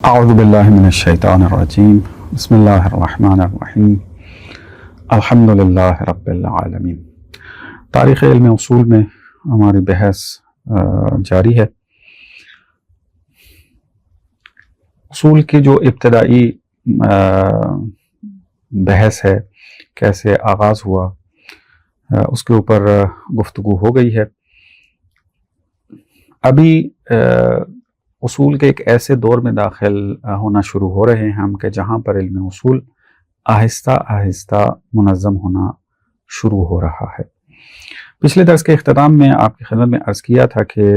اعوذ باللہ من الشیطان الرجیم بسم اللہ الرحمن الرحیم الحمد للہ رب العالمین۔ تاریخ علم اصول میں ہماری بحث جاری ہے۔ اصول کی جو ابتدائی بحث ہے، کیسے آغاز ہوا، اس کے اوپر گفتگو ہو گئی ہے۔ ابھی اصول کے ایک ایسے دور میں داخل ہونا شروع ہو رہے ہیں ہم کہ جہاں پر علم اصول آہستہ آہستہ منظم ہونا شروع ہو رہا ہے۔ پچھلے درس کے اختتام میں آپ کی خدمت میں عرض کیا تھا کہ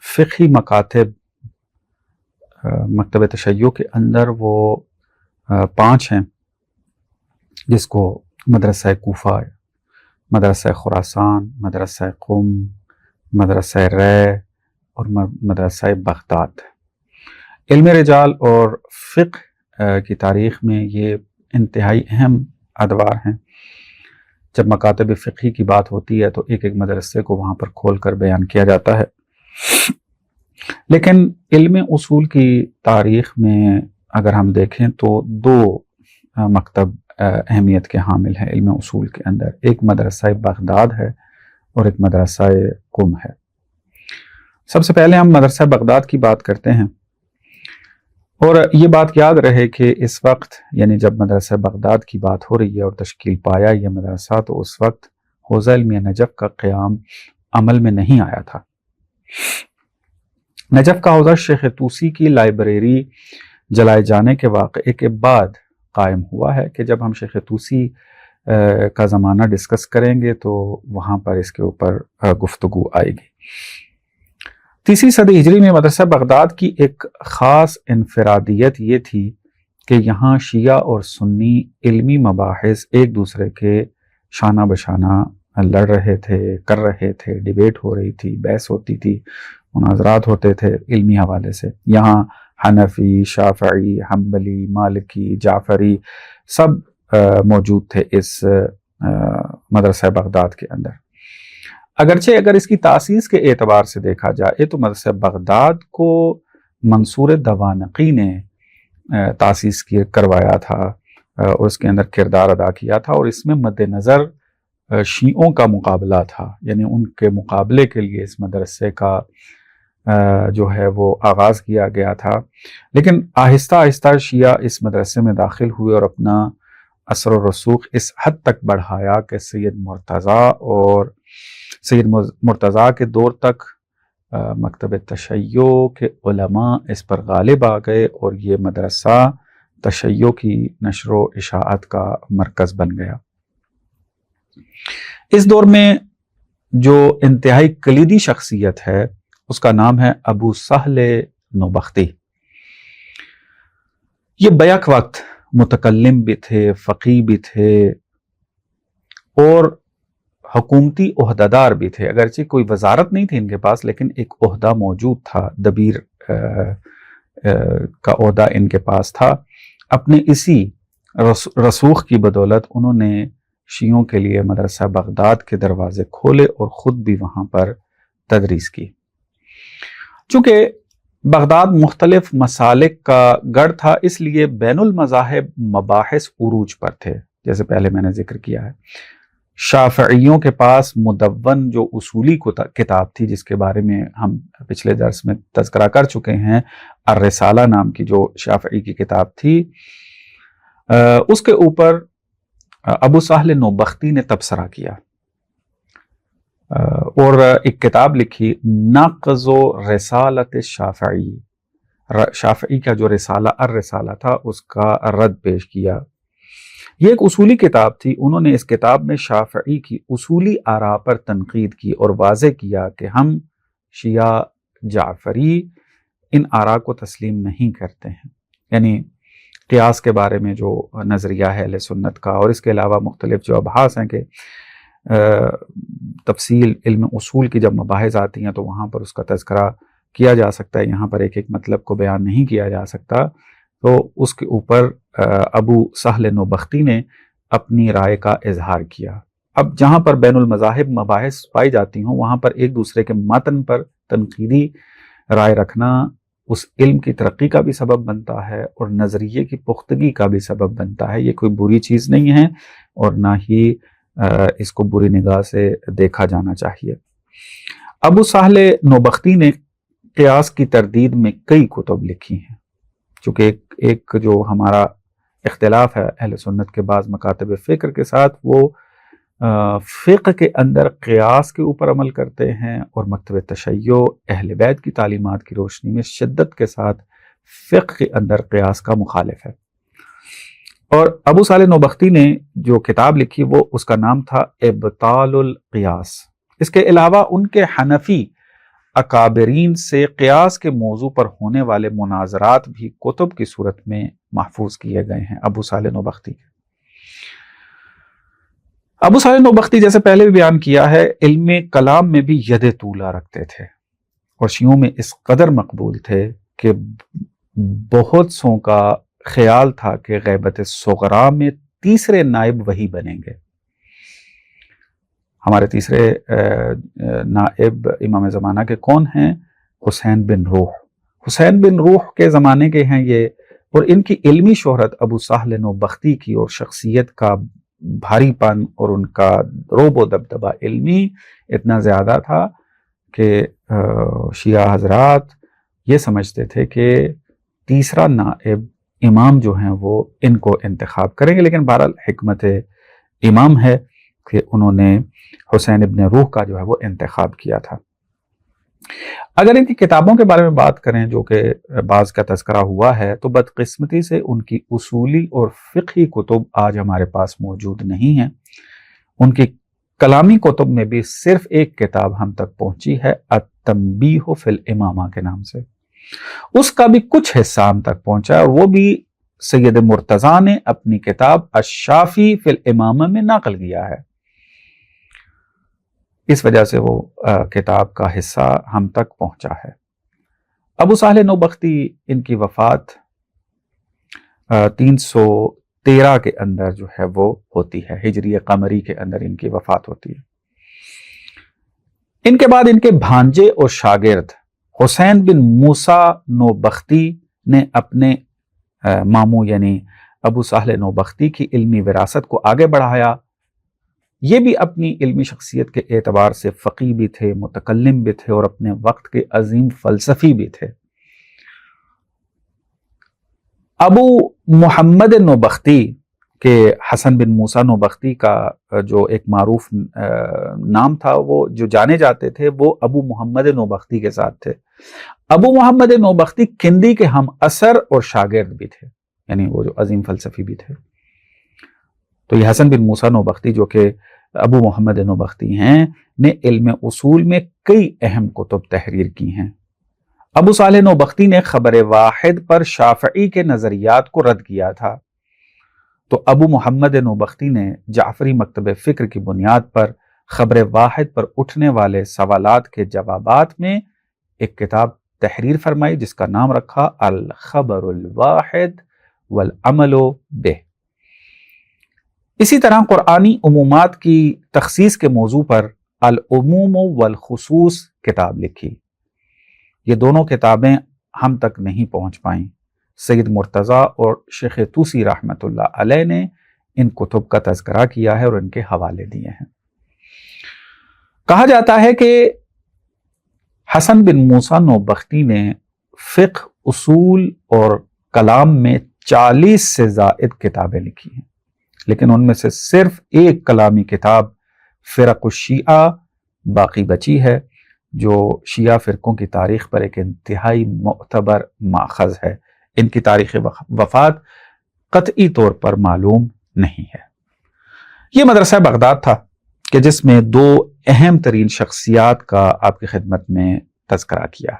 فقہی مکاتب مکتب تشیع کے اندر وہ 5 ہیں، جس کو مدرسہ کوفہ، مدرسہ خراسان، مدرسہ قم، مدرسہ رے اور مدرسہ بغداد۔ علم رجال اور فقہ کی تاریخ میں یہ انتہائی اہم ادوار ہیں۔ جب مکاتب فقہی کی بات ہوتی ہے تو ایک ایک مدرسے کو وہاں پر کھول کر بیان کیا جاتا ہے، لیکن علم اصول کی تاریخ میں اگر ہم دیکھیں تو 2 مکتب اہمیت کے حامل ہیں علم اصول کے اندر۔ ایک مدرسہ بغداد ہے اور ایک مدرسہ قم ہے۔ سب سے پہلے ہم مدرسہ بغداد کی بات کرتے ہیں، اور یہ بات یاد رہے کہ اس وقت یعنی جب مدرسہ بغداد کی بات ہو رہی ہے اور تشکیل پایا یہ مدرسہ، تو اس وقت حوزہ علمیہ نجف کا قیام عمل میں نہیں آیا تھا۔ نجف کا حوزہ شیخ طوسی کی لائبریری جلائے جانے کے واقعے کے بعد قائم ہوا ہے کہ جب ہم شیخ طوسی کا زمانہ ڈسکس کریں گے تو وہاں پر اس کے اوپر گفتگو آئے گی۔ 3 صدی ہجری میں مدرسہ بغداد کی ایک خاص انفرادیت یہ تھی کہ یہاں شیعہ اور سنی علمی مباحث ایک دوسرے کے شانہ بشانہ لڑ رہے تھے، کر رہے تھے، ڈیبیٹ ہو رہی تھی، بحث ہوتی تھی، مناظرات ہوتے تھے علمی حوالے سے۔ یہاں حنفی، شافعی، حنبلی، مالکی، جعفری سب موجود تھے اس مدرسہ بغداد کے اندر۔ اگرچہ اگر اس کی تاسیس کے اعتبار سے دیکھا جائے تو مدرسہ بغداد کو منصور دوانقی نے تاسیس کروایا تھا اور اس کے اندر کردار ادا کیا تھا، اور اس میں مد نظر شیعوں کا مقابلہ تھا، یعنی ان کے مقابلے کے لیے اس مدرسے کا جو ہے وہ آغاز کیا گیا تھا۔ لیکن آہستہ آہستہ شیعہ اس مدرسے میں داخل ہوئے اور اپنا اثر و رسوخ اس حد تک بڑھایا کہ سید مرتضیٰ کے دور تک مکتب تشیع کے علماء اس پر غالب آ گئے اور یہ مدرسہ تشیع کی نشر و اشاعت کا مرکز بن گیا۔ اس دور میں جو انتہائی کلیدی شخصیت ہے اس کا نام ہے ابو سہل نوبختی۔ یہ بیک وقت متکلم بھی تھے، فقیہ بھی تھے اور حکومتی عہدیدار بھی تھے۔ اگرچہ کوئی وزارت نہیں تھی ان کے پاس، لیکن ایک عہدہ موجود تھا، دبیر کا عہدہ ان کے پاس تھا۔ اپنے اسی رسوخ کی بدولت انہوں نے شیعوں کے لیے مدرسہ بغداد کے دروازے کھولے اور خود بھی وہاں پر تدریس کی۔ چونکہ بغداد مختلف مسالک کا گڑھ تھا، اس لیے بین المذاہب مباحث عروج پر تھے، جیسے پہلے میں نے ذکر کیا ہے۔ شافعیوں کے پاس مدون جو اصولی کتاب تھی، جس کے بارے میں ہم پچھلے درس میں تذکرہ کر چکے ہیں، الرسالہ نام کی جو شافعی کی کتاب تھی، اس کے اوپر ابو سہل نوبختی نے تبصرہ کیا اور ایک کتاب لکھی، نقض و رسالت شافعی۔ شافعی کا جو رسالہ الرسالہ تھا اس کا رد پیش کیا۔ یہ ایک اصولی کتاب تھی۔ انہوں نے اس کتاب میں شافعی کی اصولی آراء پر تنقید کی اور واضح کیا کہ ہم شیعہ جعفری ان آراء کو تسلیم نہیں کرتے ہیں، یعنی قیاس کے بارے میں جو نظریہ ہے اہل سنت کا، اور اس کے علاوہ مختلف جو ابحاث ہیں کہ تفصیل علم اصول کی جب مباحث آتی ہیں تو وہاں پر اس کا تذکرہ کیا جا سکتا ہے، یہاں پر ایک ایک مطلب کو بیان نہیں کیا جا سکتا۔ تو اس کے اوپر ابو سہل نوبختی نے اپنی رائے کا اظہار کیا۔ اب جہاں پر بین المذاہب مباحث پائی جاتی ہوں، وہاں پر ایک دوسرے کے متن پر تنقیدی رائے رکھنا اس علم کی ترقی کا بھی سبب بنتا ہے اور نظریے کی پختگی کا بھی سبب بنتا ہے. یہ کوئی بری چیز نہیں ہے اور نہ ہی اس کو بری نگاہ سے دیکھا جانا چاہیے. ابو صالح نوبختی نے قیاس کی تردید میں کئی کتب لکھی ہیں. چونکہ ایک جو ہمارا اختلاف ہے اہل سنت کے بعض مکاتب فکر کے ساتھ، وہ فقہ کے اندر قیاس کے اوپر عمل کرتے ہیں اور مکتب تشیع اہل بیت کی تعلیمات کی روشنی میں شدت کے ساتھ فقہ کے اندر قیاس کا مخالف ہے. اور ابو صالح نوبختی نے جو کتاب لکھی وہ اس کا نام تھا ابطال القیاس. اس کے علاوہ ان کے حنفی اکابرین سے قیاس کے موضوع پر ہونے والے مناظرات بھی کتب کی صورت میں محفوظ کیے گئے ہیں ابو صالح نوبختی کے. ابو صالح نوبختی جیسے پہلے بھی بیان کیا ہے علم کلام میں بھی ید طولہ رکھتے تھے اور شیعوں میں اس قدر مقبول تھے کہ بہت سوں کا خیال تھا کہ غیبت صغرا میں تیسرے نائب وہی بنیں گے. ہمارے تیسرے نائب امام زمانہ کے کون ہیں؟ حسین بن روح. حسین بن روح کے زمانے کے ہیں یہ، اور ان کی علمی شہرت ابو صالح نوبختی کی اور شخصیت کا بھاری پن اور ان کا روب و دبدبہ علمی اتنا زیادہ تھا کہ شیعہ حضرات یہ سمجھتے تھے کہ تیسرا نائب امام جو ہیں وہ ان کو انتخاب کریں گے. لیکن بہرحال حکمت امام ہے کہ انہوں نے حسین ابن روح کا جو ہے وہ انتخاب کیا تھا. اگر ان کی کتابوں کے بارے میں بات کریں جو کہ بعض کا تذکرہ ہوا ہے، تو بدقسمتی سے ان کی اصولی اور فقہی کتب آج ہمارے پاس موجود نہیں ہیں. ان کی کلامی کتب میں بھی صرف ایک کتاب ہم تک پہنچی ہے التنبیہ فی الامامہ کے نام سے. اس کا بھی کچھ حصہ ہم تک پہنچا ہے اور وہ بھی سید مرتضیٰ نے اپنی کتاب الشافی فی الامامہ میں نقل کیا ہے. اس وجہ سے وہ کتاب کا حصہ ہم تک پہنچا ہے. ابو صالح نوبختی ان کی وفات 313 کے اندر جو ہے وہ ہوتی ہے، ہجری قمری کے اندر ان کی وفات ہوتی ہے. ان کے بعد ان کے بھانجے اور شاگرد حسین بن موسیٰ نوبختی نے اپنے ماموں یعنی ابو صالح نوبختی کی علمی وراثت کو آگے بڑھایا. یہ بھی اپنی علمی شخصیت کے اعتبار سے فقیہ بھی تھے، متکلم بھی تھے اور اپنے وقت کے عظیم فلسفی بھی تھے. ابو محمد نوبختی کے حسن بن موسیٰ نوبختی کا جو ایک معروف نام تھا، وہ جو جانے جاتے تھے وہ ابو محمد نوبختی کے ساتھ تھے. ابو محمد نوبختی کندی کے ہم اثر اور شاگرد بھی تھے، یعنی وہ جو عظیم فلسفی بھی تھے. تو یہ حسن بن موسیٰ نوبختی جو کہ ابو محمد نوبختی ہیں نے علم اصول میں کئی اہم کتب تحریر کی ہیں. ابو صالح نوبختی نے خبر واحد پر شافعی کے نظریات کو رد کیا تھا. تو ابو محمد نوبختی نے جعفری مکتب فکر کی بنیاد پر خبر واحد پر اٹھنے والے سوالات کے جوابات میں ایک کتاب تحریر فرمائی جس کا نام رکھا الخبر الواحد والعمل بہ. اسی طرح قرآنی عمومات کی تخصیص کے موضوع پر العموم والخصوص کتاب لکھی. یہ دونوں کتابیں ہم تک نہیں پہنچ پائیں. سید مرتضیٰ اور شیخ طوسی رحمۃ اللہ علیہ نے ان کتب کا تذکرہ کیا ہے اور ان کے حوالے دیے ہیں. کہا جاتا ہے کہ حسن بن موسیٰ نوبختی نے فقہ، اصول اور کلام میں 40 سے زائد کتابیں لکھی ہیں، لیکن ان میں سے صرف ایک کلامی کتاب فرق الشیعہ باقی بچی ہے جو شیعہ فرقوں کی تاریخ پر ایک انتہائی معتبر ماخذ ہے. ان کی تاریخ وفات قطعی طور پر معلوم نہیں ہے. یہ مدرسہ بغداد تھا کہ جس میں دو اہم ترین شخصیات کا آپ کی خدمت میں تذکرہ کیا.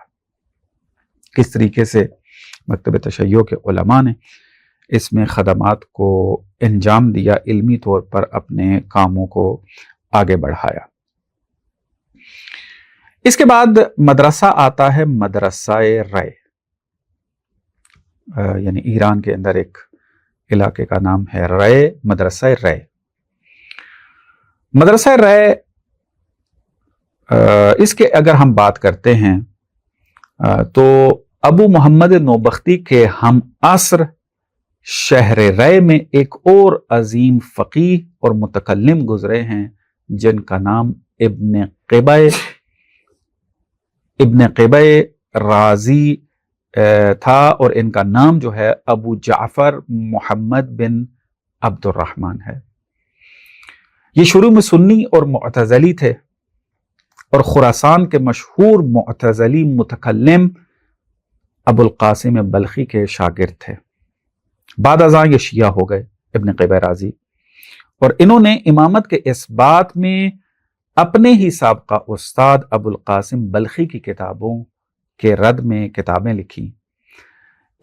کس طریقے سے مکتب تشیع کے علماء نے اس میں خدمات کو انجام دیا، علمی طور پر اپنے کاموں کو آگے بڑھایا. اس کے بعد مدرسہ آتا ہے مدرسہ رائے، یعنی ایران کے اندر ایک علاقے کا نام ہے رائے، مدرسہ رائے. مدرسہ رائے اس کے اگر ہم بات کرتے ہیں تو ابو محمد نوبختی کے ہم عصر شہر رے میں ایک اور عظیم فقیہ اور متکلم گزرے ہیں جن کا نام ابن قبہ رازی تھا، اور ان کا نام جو ہے ابو جعفر محمد بن عبد الرحمن ہے۔ یہ شروع میں سنی اور معتزلی تھے اور خراسان کے مشہور معتزلی متکلم ابو القاسم بلخی کے شاگرد تھے۔ بعد ازاں یہ شیعہ ہو گئے ابن قبہ رازی، اور انہوں نے امامت کے اس بات میں اپنے ہی سابقہ استاد ابو القاسم بلخی کی کتابوں کے رد میں کتابیں لکھی۔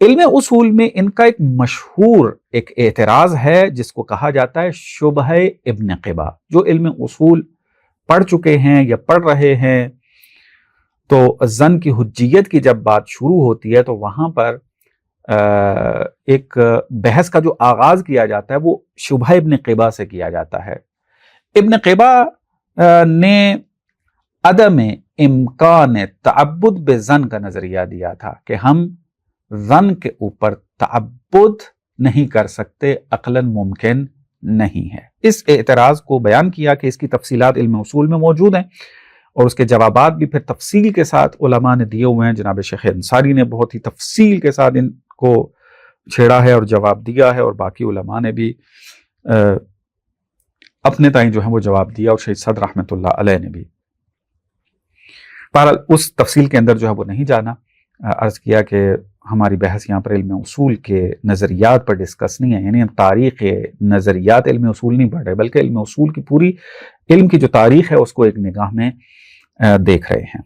علم اصول میں ان کا ایک مشہور ایک اعتراض ہے جس کو کہا جاتا ہے شبہ ابن قبہ۔ جو علم اصول پڑھ چکے ہیں یا پڑھ رہے ہیں تو ظن کی حجیت کی جب بات شروع ہوتی ہے تو وہاں پر ایک بحث کا جو آغاز کیا جاتا ہے وہ شبہ ابن قبہ سے کیا جاتا ہے۔ ابن قبہ نے عدم امکان تعبد بظن کا نظریہ دیا تھا کہ ہم ظن کے اوپر تعبد نہیں کر سکتے، عقلاً ممکن نہیں ہے۔ اس اعتراض کو بیان کیا کہ اس کی تفصیلات علم اصول میں موجود ہیں، اور اس کے جوابات بھی پھر تفصیل کے ساتھ علماء نے دیے ہوئے ہیں۔ جناب شیخ انصاری نے بہت ہی تفصیل کے ساتھ ان کو چھیڑا ہے اور جواب دیا ہے، اور باقی علماء نے بھی اپنے تائیں جو ہے وہ جواب دیا، اور شہید صدر رحمۃ اللہ علیہ نے بھی۔ بہرحال اس تفصیل کے اندر جو ہے وہ نہیں جانا، عرض کیا کہ ہماری بحث یہاں پر علم اصول کے نظریات پر ڈسکس نہیں ہے، یعنی ہم تاریخ نظریات علم اصول نہیں پڑھ رہے، بلکہ علم اصول کی پوری علم کی جو تاریخ ہے اس کو ایک نگاہ میں دیکھ رہے ہیں۔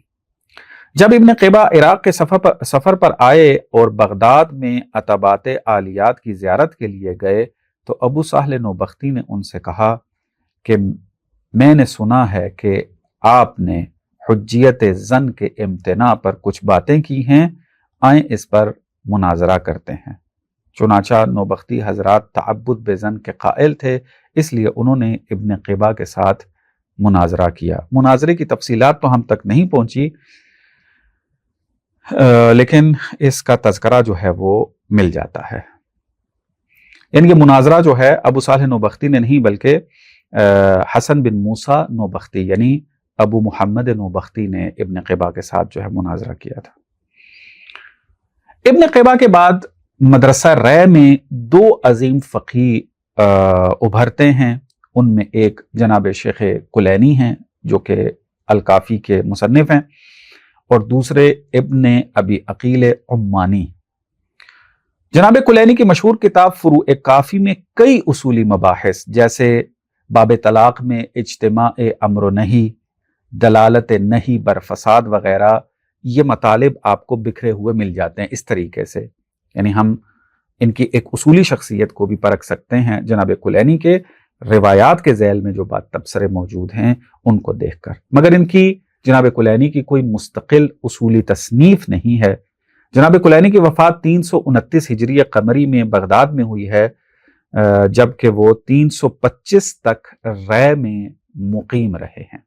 جب ابن قبہ عراق کے سفر پر آئے اور بغداد میں عتبات عالیات کی زیارت کے لیے گئے تو ابو سہل نوبختی نے ان سے کہا کہ میں نے سنا ہے کہ آپ نے حجیت ظن کے امتناع پر کچھ باتیں کی ہیں، آئیں اس پر مناظرہ کرتے ہیں۔ چنانچہ نوبختی حضرات تعبد بظن کے قائل تھے، اس لیے انہوں نے ابن قبہ کے ساتھ مناظرہ کیا۔ مناظرے کی تفصیلات تو ہم تک نہیں پہنچی، لیکن اس کا تذکرہ جو ہے وہ مل جاتا ہے۔ یعنی کہ مناظرہ جو ہے ابو صالح نوبختی نے نہیں بلکہ حسن بن موسیٰ نوبختی یعنی ابو محمد نوبختی نے ابن قبہ کے ساتھ جو ہے مناظرہ کیا تھا۔ ابن قبہ کے بعد مدرسہ رے میں دو عظیم فقیہ ابھرتے ہیں، ان میں ایک جناب شیخ کلینی ہیں جو کہ الکافی کے مصنف ہیں، اور دوسرے ابن ابی عقیل عمانی۔ جناب کلینی کی مشہور کتاب فروع کافی میں کئی اصولی مباحث جیسے باب طلاق میں اجتماع امر و نہی، دلالت نہی بر فساد وغیرہ، یہ مطالب آپ کو بکھرے ہوئے مل جاتے ہیں اس طریقے سے، یعنی ہم ان کی ایک اصولی شخصیت کو بھی پرکھ سکتے ہیں جناب کلینی کے روایات کے ذیل میں جو بات تبصرے موجود ہیں ان کو دیکھ کر۔ مگر ان کی جناب کلینی کی کوئی مستقل اصولی تصنیف نہیں ہے۔ جناب کلینی کی وفات 329 ہجری قمری میں بغداد میں ہوئی ہے، جبکہ وہ 325 تک رے میں مقیم رہے ہیں۔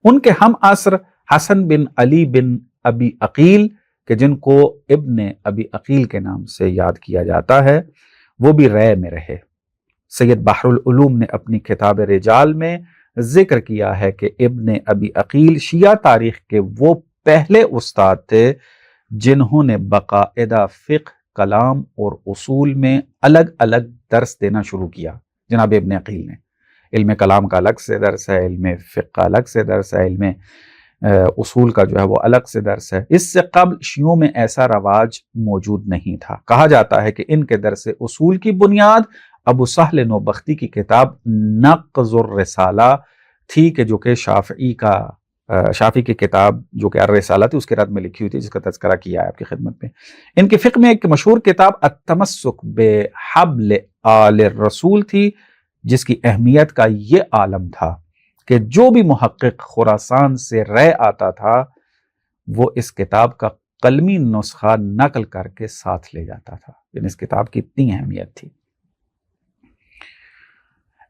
ان کے ہم عصر حسن بن علی بن ابی عقیل کہ جن کو ابن ابی عقیل کے نام سے یاد کیا جاتا ہے، وہ بھی رے میں رہے۔ سید بحر العلوم نے اپنی کتاب رجال میں ذکر کیا ہے کہ ابن ابی عقیل شیعہ تاریخ کے وہ پہلے استاد تھے جنہوں نے باقاعدہ فقہ، کلام اور اصول میں الگ الگ درس دینا شروع کیا۔ جناب ابن عقیل نے علم کلام کا الگ سے درس ہے، علم فقہ کا الگ سے درس ہے، علم اصول کا جو ہے وہ الگ سے درس ہے۔ اس سے قبل شیعوں میں ایسا رواج موجود نہیں تھا۔ کہا جاتا ہے کہ ان کے درس اصول کی بنیاد ابو سہل نوبختی کی کتاب نقض الرسالہ تھی کہ جو کہ شافعی کی کتاب جو کہ الرسالہ تھی اس کے رد میں لکھی ہوئی تھی، جس کا تذکرہ کیا ہے آپ کی خدمت میں۔ ان کے فقہ میں ایک مشہور کتاب التمسک بحبل آل الرسول تھی، جس کی اہمیت کا یہ عالم تھا کہ جو بھی محقق خراسان سے رے آتا تھا وہ اس کتاب کا قلمی نسخہ نقل کر کے ساتھ لے جاتا تھا، یعنی اس کتاب کی اتنی اہمیت تھی۔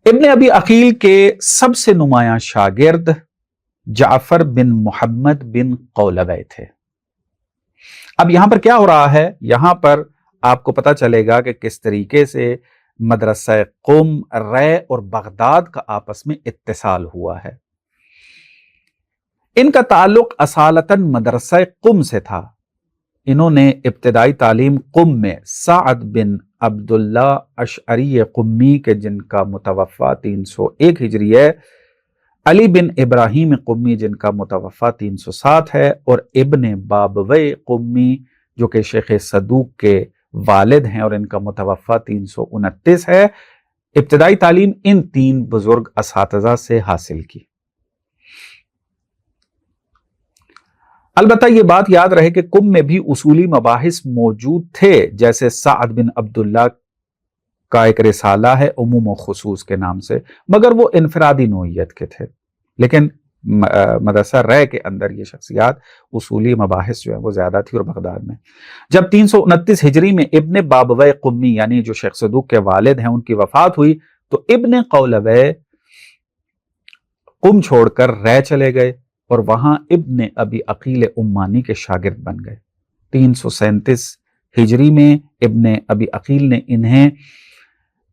ابن ابی عقیل کے سب سے نمایاں شاگرد جعفر بن محمد بن قولوی تھے۔ اب یہاں پر کیا ہو رہا ہے، یہاں پر آپ کو پتہ چلے گا کہ کس طریقے سے مدرسہ قم، رے اور بغداد کا آپس میں اتصال ہوا ہے۔ ان کا تعلق اصالتاً مدرسہ قم سے تھا۔ انہوں نے ابتدائی تعلیم قم میں سعد بن عبداللہ اشعری قمی کے جن کا متوفہ 301 ہجری ہے، علی بن ابراہیم قمی جن کا متوفہ 307 ہے، اور ابن بابوی قمی جو کہ شیخ صدوق کے والد ہیں اور ان کا متوفہ 329 ہے، ابتدائی تعلیم ان تین بزرگ اساتذہ سے حاصل کی۔ البتہ یہ بات یاد رہے کہ قم میں بھی اصولی مباحث موجود تھے، جیسے سعد بن عبداللہ کا ایک رسالہ ہے عموم و خصوص کے نام سے، مگر وہ انفرادی نوعیت کے تھے۔ لیکن مدرسہ رے کے اندر یہ شخصیات اصولی مباحث جو ہے وہ زیادہ تھی، اور بغداد میں جب 329 ہجری میں ابن بابوی قمی یعنی جو شیخ صدوق کے والد ہیں ان کی وفات ہوئی، تو ابن قولوی قم چھوڑ کر رے چلے گئے اور وہاں ابن ابی عقیل عمانی کے شاگرد بن گئے۔ 337 ہجری میں ابن ابی عقیل نے انہیں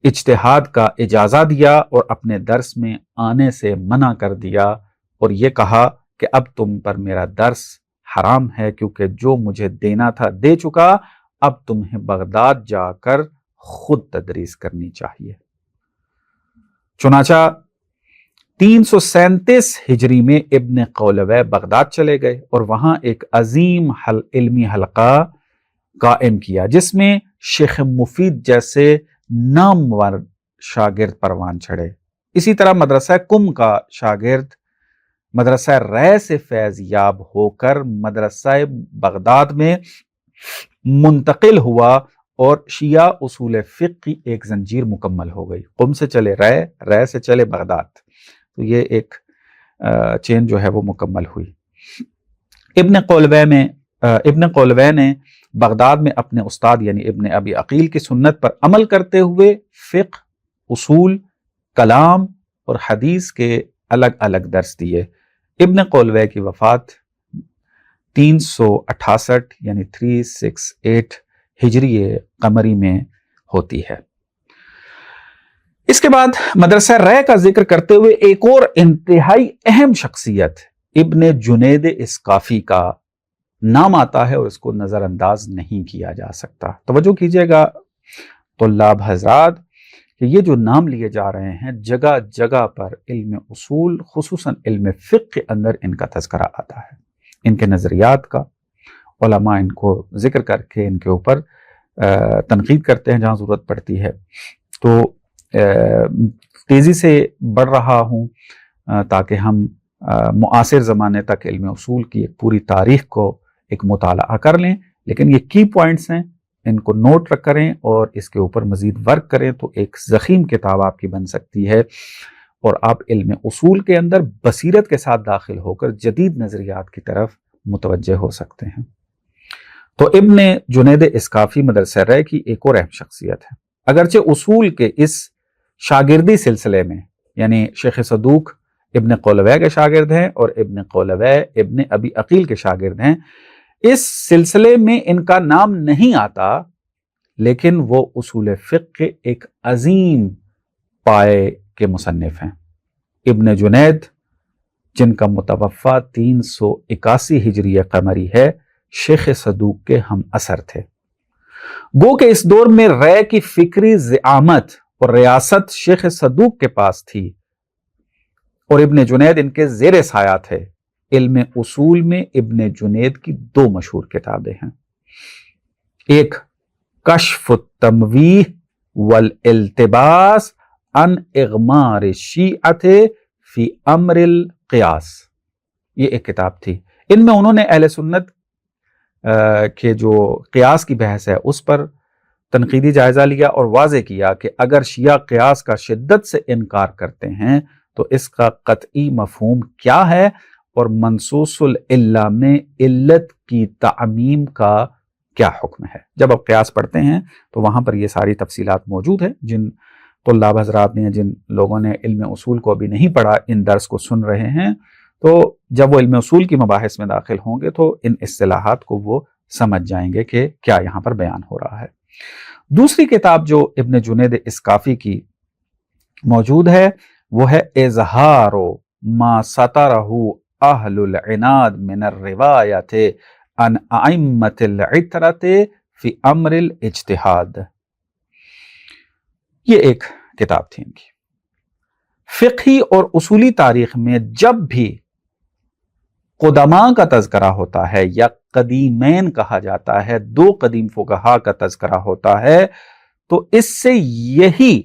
اجتہاد کا اجازہ دیا اور اپنے درس میں آنے سے منع کر دیا، اور یہ کہا کہ اب تم پر میرا درس حرام ہے، کیونکہ جو مجھے دینا تھا دے چکا، اب تمہیں بغداد جا کر خود تدریس کرنی چاہیے۔ چنانچہ 337 ہجری میں ابن قولوی بغداد چلے گئے اور وہاں ایک عظیم علمی حلقہ قائم کیا، جس میں شیخ مفید جیسے نامور شاگرد پروان چڑھے۔ اسی طرح مدرسہ قم کا شاگرد مدرسہ رے سے فیض یاب ہو کر مدرسہ بغداد میں منتقل ہوا، اور شیعہ اصول فقہ کی ایک زنجیر مکمل ہو گئی۔ قم سے چلے رے، رے سے چلے بغداد، تو یہ ایک چین جو ہے وہ مکمل ہوئی۔ ابن قولوی نے بغداد میں اپنے استاد یعنی ابن ابی عقیل کی سنت پر عمل کرتے ہوئے فقہ، اصول، کلام اور حدیث کے الگ الگ درس دیے۔ ابن قولوی کی وفات 368 یعنی 368 ہجری قمری میں ہوتی ہے۔ اس کے بعد مدرسہ رے کا ذکر کرتے ہوئے ایک اور انتہائی اہم شخصیت ابن جنید اسقافی کا نام آتا ہے، اور اس کو نظر انداز نہیں کیا جا سکتا۔ توجہ کیجئے گا طلاب حضرات کہ یہ جو نام لیے جا رہے ہیں، جگہ جگہ پر علم اصول خصوصاً علم فقہ کے اندر ان کا تذکرہ آتا ہے، ان کے نظریات کا۔ علماء ان کو ذکر کر کے ان کے اوپر تنقید کرتے ہیں جہاں ضرورت پڑتی ہے۔ تو تیزی سے بڑھ رہا ہوں تاکہ ہم معاصر زمانے تک علم اصول کی ایک پوری تاریخ کو ایک مطالعہ کر لیں، لیکن یہ کی پوائنٹس ہیں، ان کو نوٹ رکھ کریں اور اس کے اوپر مزید ورک کریں تو ایک ضخیم کتاب آپ کی بن سکتی ہے، اور آپ علم اصول کے اندر بصیرت کے ساتھ داخل ہو کر جدید نظریات کی طرف متوجہ ہو سکتے ہیں۔ تو ابن جنید اسقافی مدرسہ رے کی ایک اور اہم شخصیت ہے۔ اگرچہ اصول کے اس شاگردی سلسلے میں یعنی شیخ صدوق ابن قولوی کے شاگرد ہیں اور ابن قولوی ابن ابی عقیل کے شاگرد ہیں، اس سلسلے میں ان کا نام نہیں آتا، لیکن وہ اصول فقہ کے ایک عظیم پائے کے مصنف ہیں۔ ابن جنید جن کا متوفہ 381 ہجری قمری ہے، شیخ صدوق کے ہم اثر تھے۔ گو کہ اس دور میں رے کی فکری زعامت اور ریاست شیخ صدوق کے پاس تھی، اور ابن جنید ان کے زیر سایہ تھے۔ علم اصول میں ابن جنید کی دو مشہور کتابیں ہیں، ایک کشف التمویہ والالتباس عن اغمار الشیعۃ فی امر القیاس، یہ ایک کتاب تھی۔ ان میں انہوں نے اہل سنت کے جو قیاس کی بحث ہے اس پر تنقیدی جائزہ لیا اور واضح کیا کہ اگر شیعہ قیاس کا شدت سے انکار کرتے ہیں تو اس کا قطعی مفہوم کیا ہے، اور منصوص العلہ میں علت کی تعمیم کا کیا حکم ہے۔ جب آپ قیاس پڑھتے ہیں تو وہاں پر یہ ساری تفصیلات موجود ہیں۔ جن طلاب حضرات نے، جن لوگوں نے علم اصول کو ابھی نہیں پڑھا، ان درس کو سن رہے ہیں، تو جب وہ علم اصول کی مباحث میں داخل ہوں گے تو ان اصطلاحات کو وہ سمجھ جائیں گے کہ کیا یہاں پر بیان ہو رہا ہے۔ دوسری کتاب جو ابن جنید اسقافی کی موجود ہے وہ ہے اظہار ما سترہ اہل العناد من الروایت عن ائمۃ العترۃ فی امر الاجتہاد۔ یہ ایک کتاب تھی ان کی۔ فقہی اور اصولی تاریخ میں جب بھی قدماء کا تذکرہ ہوتا ہے یا قدیمین کہا جاتا ہے، دو قدیم فقہاء کا تذکرہ ہوتا ہے، تو اس سے یہی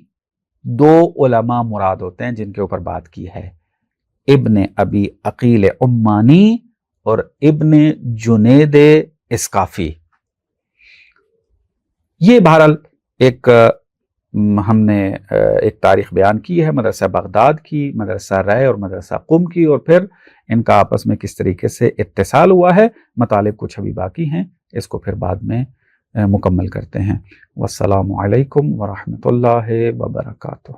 دو علماء مراد ہوتے ہیں جن کے اوپر بات کی ہے، ابن ابی عقیل عمانی اور ابن جنید اسقافی۔ یہ بہرحال ایک ہم نے ایک تاریخ بیان کی ہے مدرسہ بغداد کی، مدرسہ رائے اور مدرسہ قم کی، اور پھر ان کا آپس میں کس طریقے سے اتصال ہوا ہے۔ مطالب کچھ ابھی باقی ہیں، اس کو پھر بعد میں مکمل کرتے ہیں۔ والسلام علیکم ورحمۃ اللہ وبرکاتہ۔